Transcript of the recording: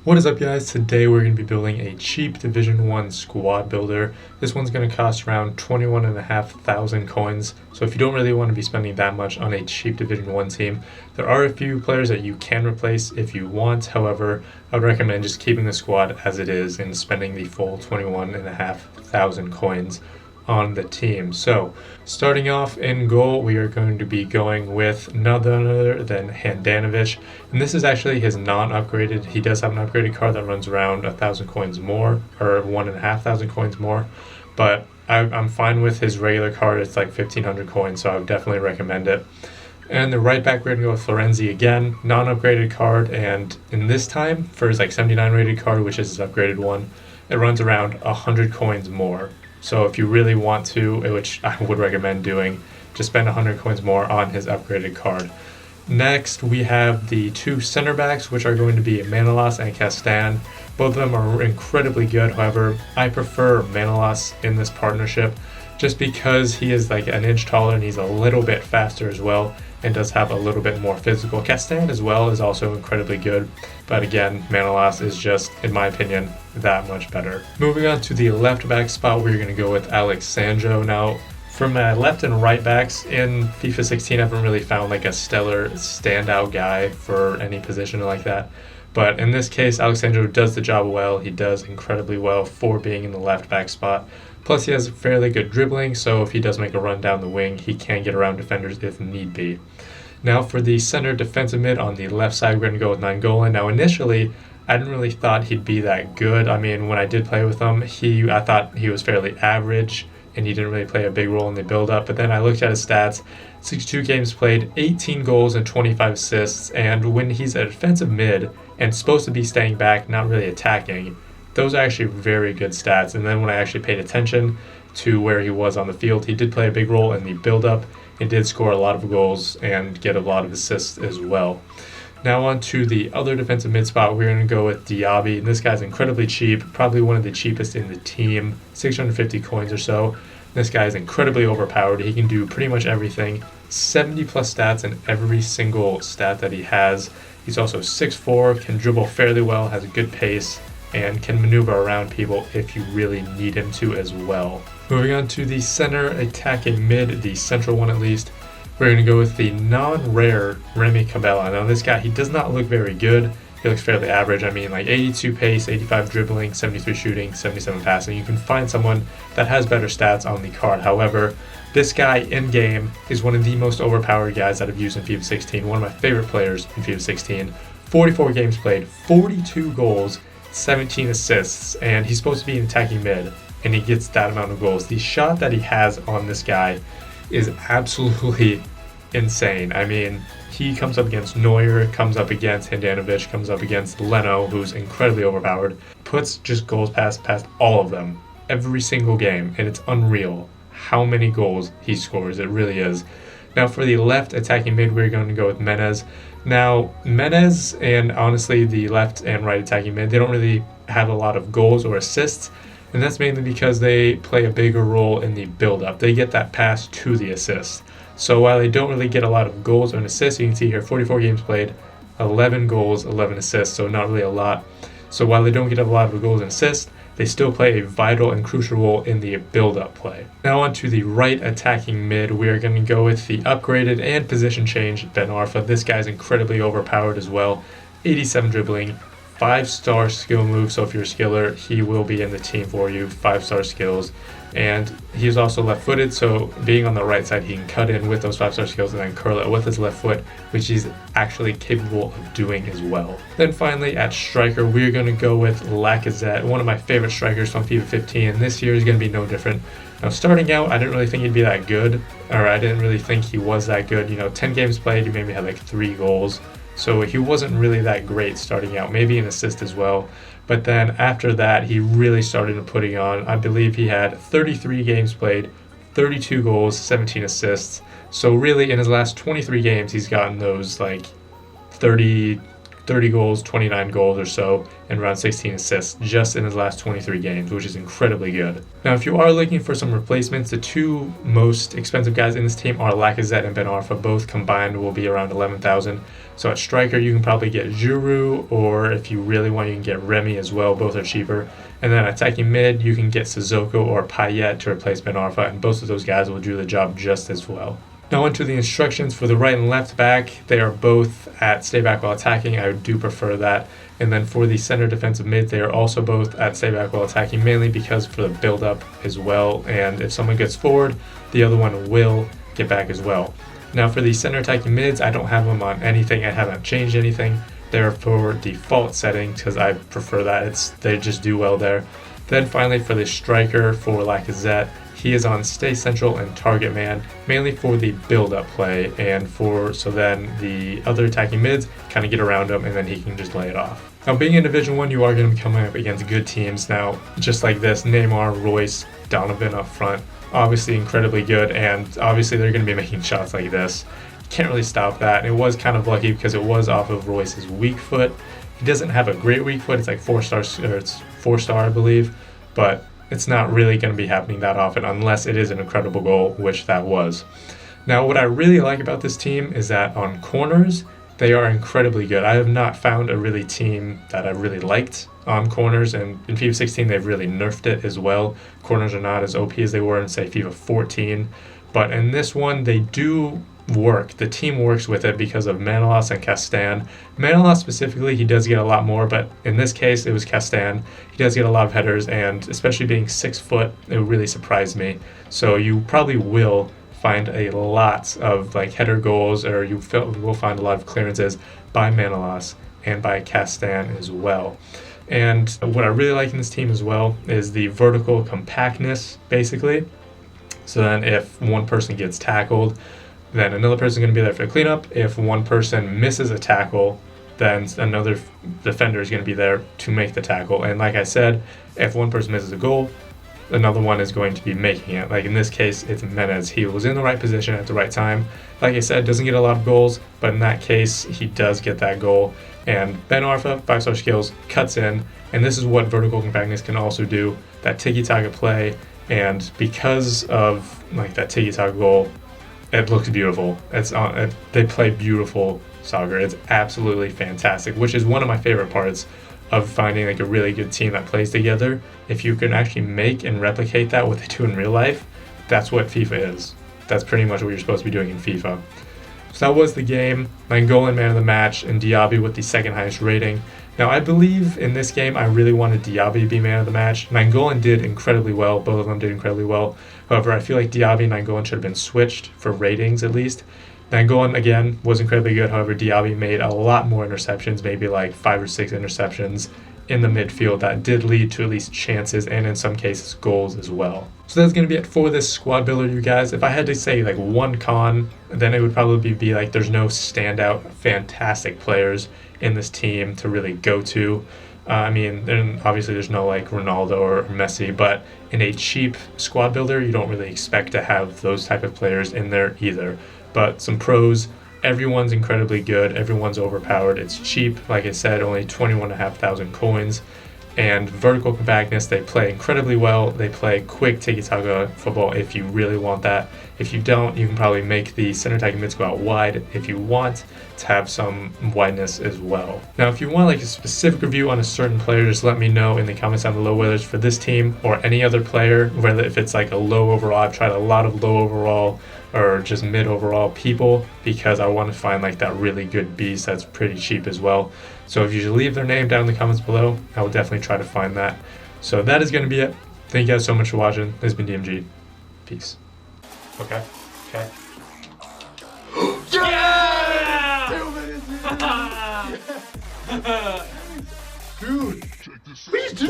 What is up, guys? Today we're going to be building a cheap Division 1 squad builder. This one's going to cost around 21,500 coins. So if you don't really want to be spending that much on a cheap Division 1 team, there are a few players that you can replace if you want. However, I would recommend just keeping the squad as it is and spending the full 21,500 coins on the team. So starting off in goal, we are going to be going with none other than Handanovic, and this is actually his non-upgraded. He does have an upgraded card that runs around 1,000 coins more, or 1,500 coins more, but I'm fine with his regular card. It's like 1,500 coins, so I would definitely recommend it. And the right back, we're going to go with Florenzi again, non-upgraded card, and in this time, for his like 79 rated card, which is his upgraded one, it runs around 100 coins more. So if you really want to, which I would recommend doing, just spend 100 coins more on his upgraded card. Next, we have the two center backs, which are going to be Manolas and Castan. Both of them are incredibly good. However, I prefer Manolas in this partnership just because he is like an inch taller and he's a little bit faster as well and does have a little bit more physical. Castan as well is also incredibly good, but again, Manolas is just, in my opinion, that much better. Moving on to the left back spot, we're going to go with Alex Sandro. Now, for my left and right backs in FIFA 16, I haven't really found like a stellar standout guy for any position like that. But in this case, Alexandro does the job well. He does incredibly well for being in the left back spot. Plus, he has fairly good dribbling, so if he does make a run down the wing, he can get around defenders if need be. Now for the center defensive mid on the left side, we're going to go with Nangolan. Now initially, I didn't really thought he'd be that good. I mean, when I did play with him, I thought he was fairly average, and he didn't really play a big role in the build-up. But then I looked at his stats, 62 games played, 18 goals and 25 assists, and when he's a defensive mid and supposed to be staying back, not really attacking, those are actually very good stats. And then when I actually paid attention to where he was on the field, he did play a big role in the build-up and did score a lot of goals and get a lot of assists as well. Now on to the other defensive mid spot, we're going to go with Diaby. And this guy's incredibly cheap, probably one of the cheapest in the team, 650 coins or so. This guy is incredibly overpowered. He can do pretty much everything, 70 plus stats in every single stat that he has. He's also 6'4", can dribble fairly well, has a good pace, and can maneuver around people if you really need him to as well. Moving on to the center attacking mid, the central one at least, we're going to go with the non-rare Remy Cabella. Now this guy, he does not look very good. He looks fairly average. I mean, like 82 pace, 85 dribbling, 73 shooting, 77 passing. You can find someone that has better stats on the card. However, this guy in-game is one of the most overpowered guys that I've used in FIFA 16. One of my favorite players in FIFA 16. 44 games played, 42 goals, 17 assists, and he's supposed to be an attacking mid, and he gets that amount of goals. The shot that he has on this guy is absolutely insane. I mean, he comes up against Neuer, comes up against Handanovic, comes up against Leno, who's incredibly overpowered, puts just goals past all of them every single game, and it's unreal how many goals he scores. It really is. Now for the left attacking mid, we're going to go with Menez. Now, Menez and honestly the left and right attacking mid, they don't really have a lot of goals or assists, and that's mainly because they play a bigger role in the build-up. They get that pass to the assist. So while they don't really get a lot of goals and assists, you can see here 44 games played, 11 goals, 11 assists, so not really a lot. So while they don't get a lot of goals and assists, they still play a vital and crucial role in the build-up play. Now on to the right attacking mid, we are going to go with the upgraded and position change Ben Arfa. This guy's incredibly overpowered as well, 87 dribbling, 5-star skill move, so if you're a skiller, he will be in the team for you, 5-star skills. And he's also left-footed, so being on the right side, he can cut in with those 5-star skills and then curl it with his left foot, which he's actually capable of doing as well. Then finally, at striker, we're going to go with Lacazette, one of my favorite strikers from FIFA 15, and this year is going to be no different. Now, starting out, I didn't really think he'd be that good, or I didn't really think he was that good. 10 games played, he maybe had like 3 goals. So he wasn't really that great starting out, maybe an assist as well. But then after that, he really started putting on. I believe he had 33 games played, 32 goals, 17 assists. So really in his last 23 games, he's gotten those like 30 30 goals, 29 goals or so, and around 16 assists just in his last 23 games, which is incredibly good. Now, if you are looking for some replacements, the two most expensive guys in this team are Lacazette and Ben Arfa. Both combined will be around 11,000. So at striker, you can probably get Giroud, or if you really want, you can get Remy as well. Both are cheaper. And then attacking mid, you can get Sissoko or Payet to replace Ben Arfa, and both of those guys will do the job just as well. Now onto the instructions for the right and left back. They are both at stay back while attacking. I do prefer that. And then for the center defensive mid, they are also both at stay back while attacking, mainly because for the build up as well. And if someone gets forward, the other one will get back as well. Now for the center attacking mids, I don't have them on anything. I haven't changed anything. They're for default settings because I prefer that. They just do well there. Then finally for the striker for Lacazette, he is on stay central and target man, mainly for the build-up play, and so then the other attacking mids kind of get around him and then he can just lay it off. Now being in Division 1, you are going to be coming up against good teams. Now just like this, Neymar, Royce, Donovan up front, obviously incredibly good, and obviously they're going to be making shots like this. You can't really stop that, and it was kind of lucky because it was off of Royce's weak foot. He doesn't have a great weak foot, it's like 4-star, or it's 4-star I believe, but it's not really going to be happening that often unless it is an incredible goal, which that was. Now, what I really like about this team is that on corners, they are incredibly good. I have not found a really team that I really liked on corners, and in FIFA 16, they've really nerfed it as well. Corners are not as OP as they were in, say, FIFA 14, but in this one, they do work. The team works with it because of Manolas and Castan. Manolas specifically, he does get a lot more, but in this case, it was Castan. He does get a lot of headers, and especially being 6 foot, it really surprised me. So you probably will find a lot of like header goals, or you will find a lot of clearances by Manolas and by Castan as well. And what I really like in this team as well is the vertical compactness, basically. So then if one person gets tackled, then another person is going to be there for the cleanup. If one person misses a tackle, then another defender is going to be there to make the tackle. And like I said, if one person misses a goal, another one is going to be making it. Like in this case, it's Menez. He was in the right position at the right time. Like I said, doesn't get a lot of goals, but in that case, he does get that goal. And Ben Arfa, 5-star skills, cuts in. And this is what vertical compactness can also do, that tiki-taka play. And because of like that tiki-taka goal, it looks beautiful. They play beautiful soccer. It's absolutely fantastic, which is one of my favorite parts of finding like a really good team that plays together. If you can actually make and replicate that what they do in real life, that's what FIFA is. That's pretty much what you're supposed to be doing in FIFA. So that was the game. Nainggolan man of the match, and Diaby with the second highest rating. Now I believe in this game I really wanted Diaby to be man of the match. Nainggolan did incredibly well. Both of them did incredibly well. However, I feel like Diaby and Nainggolan should have been switched for ratings at least. Nainggolan, again, was incredibly good. However, Diaby made a lot more interceptions, maybe like 5 or 6 interceptions in the midfield that did lead to at least chances and in some cases goals as well. So that's going to be it for this squad builder, you guys. If I had to say like one con, then it would probably be like there's no standout fantastic players in this team to really go to. I mean, obviously there's no like Ronaldo or Messi, but in a cheap squad builder, you don't really expect to have those type of players in there either. But some pros, everyone's incredibly good, everyone's overpowered, it's cheap, like I said, only 21,500 coins. And vertical compactness, they play incredibly well. They play quick tiki-taka football if you really want that. If you don't, you can probably make the center attacking mids go out wide if you want to have some wideness as well. Now, if you want like a specific review on a certain player, just let me know in the comments down below, whether it's for this team or any other player, whether if it's like a low overall. I've tried a lot of low overall or just mid overall people because I want to find like that really good beast that's pretty cheap as well. So if you should leave their name down in the comments below, I will definitely try to find that. So that is going to be it. Thank you guys so much for watching. This has been DMG. Peace. Okay. Yeah! Dude! Check this out.